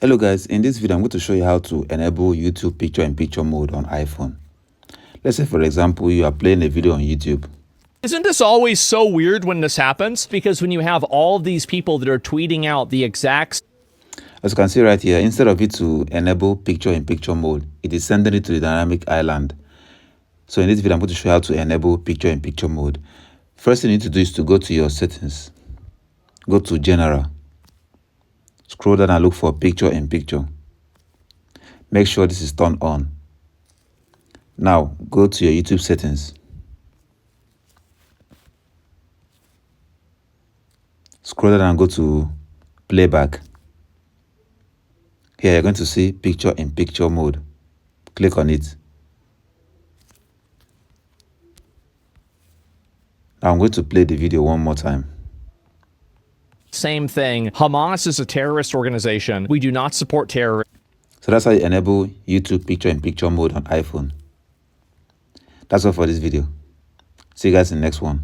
Hello guys, in this video I'm going to show you how to enable YouTube picture-in-picture mode on iPhone. Let's say for example you are playing a video on YouTube. Isn't this always so weird when this happens? Because when you have all these people that are tweeting out the exact... As you can see right here, instead of it to enable picture-in-picture mode, it is sending it to the dynamic island. So in this video I'm going to show you how to enable picture-in-picture mode. First thing you need to do is to go to your settings. Go to General. Scroll down and look for picture-in-picture. Make sure this is turned on. Now go to your YouTube settings. Scroll down and go to playback. Here you're going to see picture-in-picture mode. Click on it. Now I'm going to play the video one more time. Same thing. Hamas is a terrorist organization. We do not support terrorists. So that's how you enable YouTube picture-in-picture mode on iPhone. That's all for this video. See you guys in the next one.